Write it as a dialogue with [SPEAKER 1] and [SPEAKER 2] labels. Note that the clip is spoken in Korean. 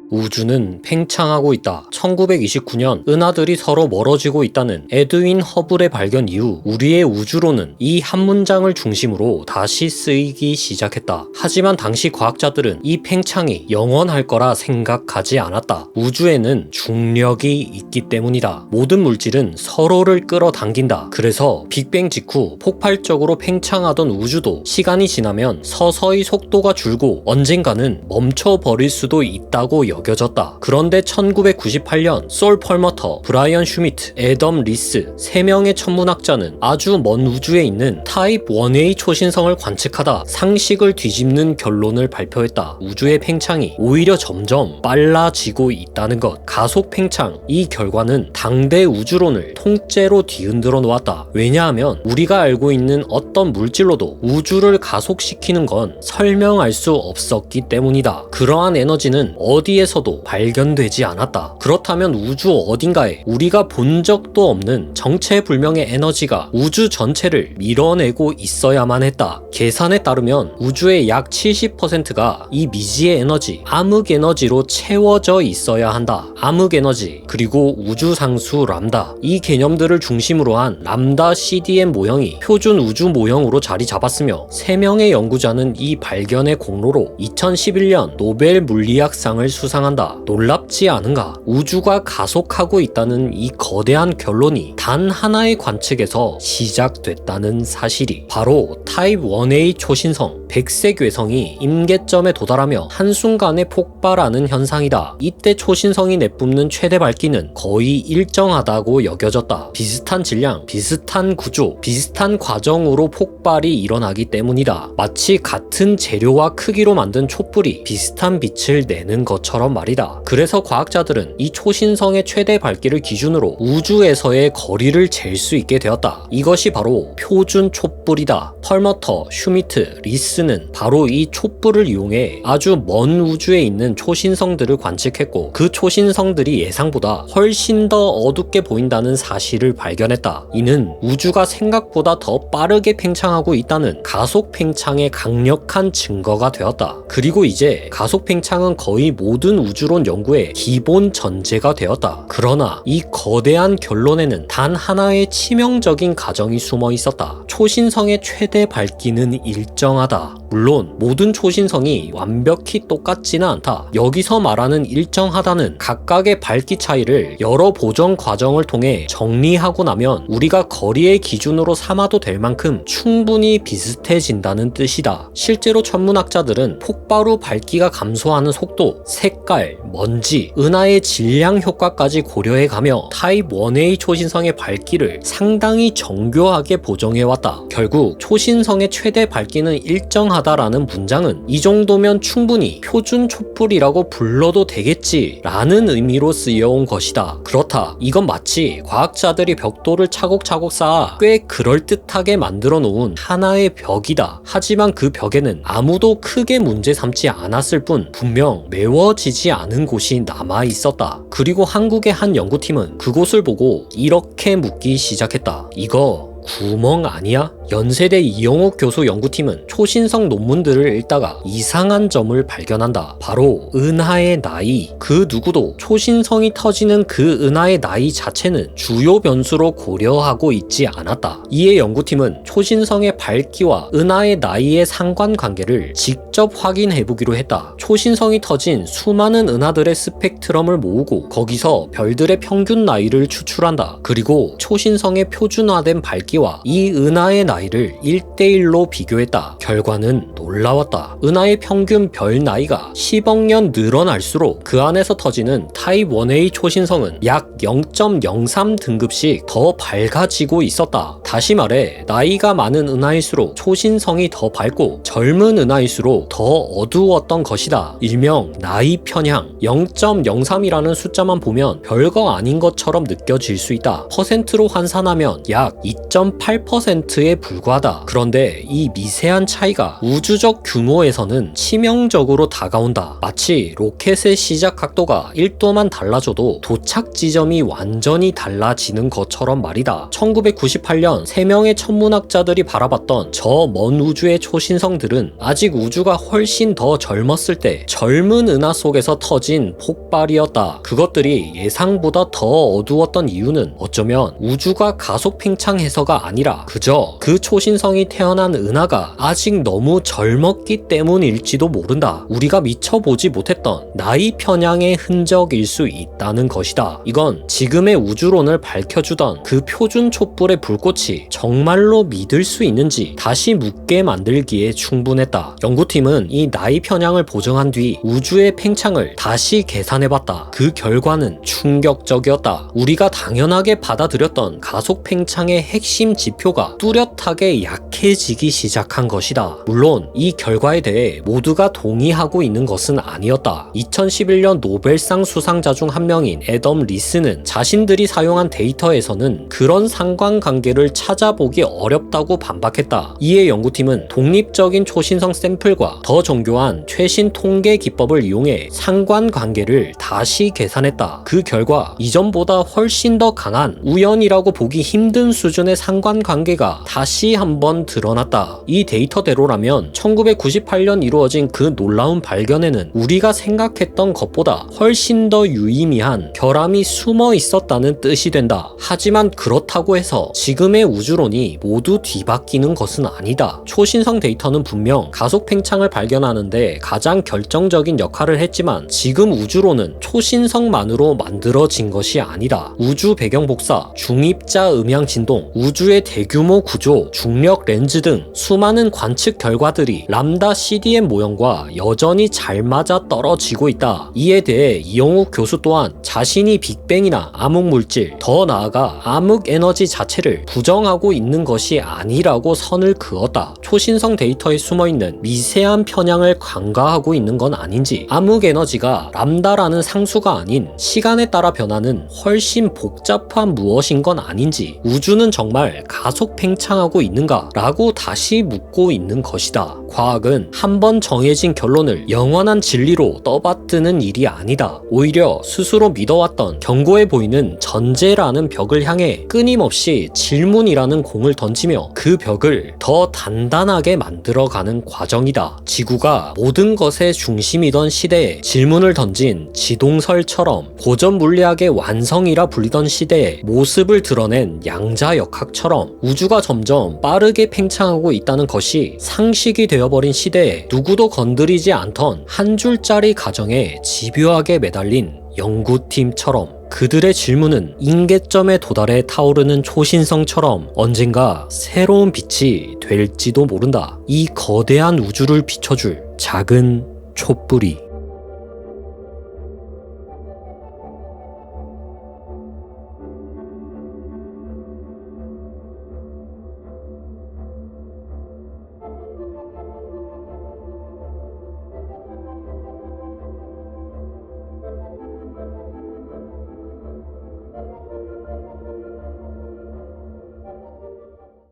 [SPEAKER 1] 우주는 팽창하고 있다. 1929년 은하들이 서로 멀어지고 있다는 에드윈 허블의 발견 이후 우리의 우주론은 이 한 문장을 중심으로 다시 쓰이기 시작했다. 하지만 당시 과학자들은 이 팽창이 영원할 거라 생각하지 않았다. 우주에는 중력이 있기 때문이다. 모든 물질은 서로를 끌어당긴다. 그래서 빅뱅 직후 폭발적으로 팽창하던 우주도 시간이 지나면 서서히 속도가 줄고 언젠가는 멈춰버릴 수도 있다고 여겨졌다. 그런데 1998년 솔 펄머터, 브라이언 슈미트, 애덤 리스 3명의 천문학자는 아주 먼 우주에 있는 타입 1A 초신성을 관측하다 상식을 뒤집는 결론을 발표했다. 우주의 팽창이 오히려 점점 빨라지고 있다는 것. 가속 팽창. 이 결과는 당대 우주론을 통째로 뒤흔들어 놓았다. 왜냐하면 우리가 알고 있는 어떤 물질로도 우주를 가속시키는 건 설명할 수 없었기 때문이다. 그러한 에너지는 어디에서도 발견되지 않았다. 그렇다면 우주 어딘가에 우리가 본 적도 없는 정체불명의 에너지가 우주 전체를 밀어내고 있어야만 했다. 계산에 따르면 우주의 약 70%가 이 미지의 에너지, 암흑 에너지로 채워져 있어야 한다. 암흑 에너지, 그리고 우주상수 람다. 이 개념들을 중심으로 한 람다 CDM 모형이 표준 우주 모형으로 자리 잡았으며 3명의 연구자는 이 발견의 공로로 2011년 노벨 물리학상을 수상한다. 놀랍지 않은가? 우주가 가속하고 있다는 이 거대한 결론이 단 하나의 관측에서 시작됐다는 사실이 바로 타입 1A 초신성 백색 외성이 임계점에 도달하며 한순간에 폭발하는 현상이다. 이때 초신성이 내뿜는 최대 밝기는 거의 일정하다고 여겨졌다. 비슷한 질량, 비슷한 구조, 비슷한 과정으로 폭발이 일어나기 때문이다. 마치 같은 재료와 크기로 만든 촛불이 비슷한 빛을 내는 것처럼 말이다. 그래서 과학자들은 이 초신성의 최대 밝기를 기준으로 우주에서의 거리를 잴 수 있게 되었다. 이것이 바로 표준 촛불이다. 펄머터, 슈미트, 리스는 바로 이 촛불을 이용해 아주 먼 우주에 있는 초신성들을 관측했고 그 초신성들이 예상보다 훨씬 더 어둡게 보인다는 사실을 발견했다. 이는 우주가 생각보다 더 빠르게 팽창하고 있다는 가속 팽창의 강력한 증거가 되었다. 그리고 이제 가속 팽창은 거의 모든 우주론 연구의 기본 전제가 되었다. 그러나 이 거대한 결론에는 단 하나의 치명적인 가정이 숨어 있었다. 초신성의 최대 밝기는 일정하다. 물론 모든 초신성이 완벽히 똑같지는 않다. 여기서 말하는 일정하다는 각각의 밝기 차이를 여러 보정 과정을 통해 정리하고 나면 우리가 거리의 기준으로 삼아도 될 만큼 충분히 비슷해진다는 뜻이다. 실제로 천문학자들은 폭발 후 밝기가 감소하는 속도, 색깔, 먼지, 은하의 질량 효과까지 고려해가며 타입 1A 초신성의 밝기를 상당히 정교하게 보정해왔다. 결국 초신성의 최대 밝기는 일정하다라는 문장은 이 정도면 충분히 표준 촛불이라고 불러도 되겠지 라는 의미로 쓰여온 것이다. 그렇다. 이건 마치 과학자들이 벽돌을 차곡차곡 쌓아 꽤 그럴듯하게 만들어 놓은 하나의 벽이다. 하지만 그 벽에는 아무도 크게 문제 삼지 않았을 뿐 분명 메워지지 않은 곳이 남아 있었다. 그리고 한국의 한 연구팀은 그곳을 보고 이렇게 묻기 시작했다. 이거 구멍 아니야? 연세대 이영옥 교수 연구팀은 초신성 논문들을 읽다가 이상한 점을 발견한다. 바로 은하의 나이. 그 누구도 초신성이 터지는 그 은하의 나이 자체는 주요 변수로 고려하고 있지 않았다. 이에 연구팀은 초신성의 밝기와 은하의 나이의 상관관계를 직접 확인해보기로 했다. 초신성이 터진 수많은 은하들의 스펙트럼을 모으고 거기서 별들의 평균 나이를 추출한다. 그리고 초신성의 표준화된 밝기와 이 은하의 나이를 1대1로 비교했다. 결과는 놀라웠다. 은하의 평균 별 나이가 10억 년 늘어날수록 그 안에서 터지는 타입 1A 초신성은 약 0.03 등급씩 더 밝아지고 있었다. 다시 말해 나이가 많은 은하일수록 초신성이 더 밝고 젊은 은하일수록 더 어두웠던 것이다. 일명 나이 편향. 0.03이라는 숫자만 보면 별거 아닌 것처럼 느껴질 수 있다. 퍼센트로 환산하면 약 2.8%에 불과하다. 그런데 이 미세한 차이가 우주적 규모에서는 치명적으로 다가온다. 마치 로켓의 시작 각도가 1도만 달라져도 도착 지점이 완전히 달라지는 것처럼 말이다. 1998년 3명의 천문학자들이 바라봤던 저 먼 우주의 초신성들은 아직 우주가 훨씬 더 젊었을 때 젊은 은하 속에서 터진 폭발이었다. 그것들이 예상보다 더 어두웠던 이유는 어쩌면 우주가 가속 팽창해서가 아니라 그저 그 초신성이 태어난 은하가 아직 너무 젊었기 때문일지도 모른다. 우리가 미처 보지 못했던 나이 편향의 흔적일 수 있다는 것이다. 이건 지금의 우주론을 밝혀주던 그 표준 촛불의 불꽃이 정말로 믿을 수 있는지 다시 묻게 만들기에 충분했다. 연구팀은 이 나이 편향을 보정한 뒤 우주의 팽창을 다시 계산해봤다. 그 결과는 충격적이었다. 우리가 당연하게 받아들였던 가속 팽창의 핵심 지표가 뚜렷하게 약해지기 시작한 것이다. 물론 이 결과에 대해 모두가 동의하고 있는 것은 아니었다. 2011년 노벨상 수상자 중 한 명인 애덤 리스는 자신들이 사용한 데이터에서는 그런 상관관계를 찾아보기 어렵다고 반박했다. 이에 연구팀은 독립적인 초신성 샘플과 더 정교한 최신 통계 기법을 이용해 상관관계를 다시 계산했다. 그 결과 이전보다 훨씬 더 강한 우연이라고 보기 힘든 수준의 상관관계가 다시 한번 드러났다. 이 데이터대로라면 1998년 이루어진 그 놀라운 발견에는 우리가 생각했던 것보다 훨씬 더 유의미한 결함이 숨어 있었다는 뜻이 된다. 하지만 그렇다고 해서 지금의 우주론이 모두 뒤바뀌는 것은 아니다. 초신성 데이터는 분명 가속 팽창을 발견하는데 가장 결정적인 역할을 했지만 지금 우주론은 초신성만으로 만들어진 것이 아니다. 우주 배경 복사, 중입자 음향 진동, 우주의 대규모 구조, 중력 렌즈 등 수많은 관측 결과들이 람다 CDM 모형과 여전히 잘 맞아 떨어지고 있다. 이에 대해 이영욱 교수 또한 자신이 빅뱅이나 암흑물질, 더 나아가 암흑에너지 자체를 부정하고 있는 것이 아니라고 선을 그었다. 초신성 데이터에 숨어있는 미세한 편향을 간과하고 있는 건 아닌지, 암흑에너지가 람다라는 상수가 아닌 시간에 따라 변하는 훨씬 복잡한 무엇인 건 아닌지, 우주는 정말 가속 팽창하고 있는가? 라고 다시 묻고 있는 것이다. 과학은 한번 정해진 결론을 영원한 진리로 떠받드는 일이 아니다. 오히려 스스로 믿어왔던 견고해 보이는 전제라는 벽을 향해 끊임없이 질문이라는 공을 던지며 그 벽을 더 단단하게 만들어가는 과정이다. 지구가 모든 것의 중심이던 시대에 질문을 던진 지동설처럼, 고전 물리학의 완성이라 불리던 시대에 모습을 드러낸 양자역학처럼 우주가 점점 빠르게 팽창하고 있다는 것이 상식이 되어버린 시대에 누구도 건드리지 않던 한 줄짜리 가정에 집요하게 매달린 연구팀처럼 그들의 질문은 임계점에 도달해 타오르는 초신성처럼 언젠가 새로운 빛이 될지도 모른다. 이 거대한 우주를 비춰줄 작은 촛불이.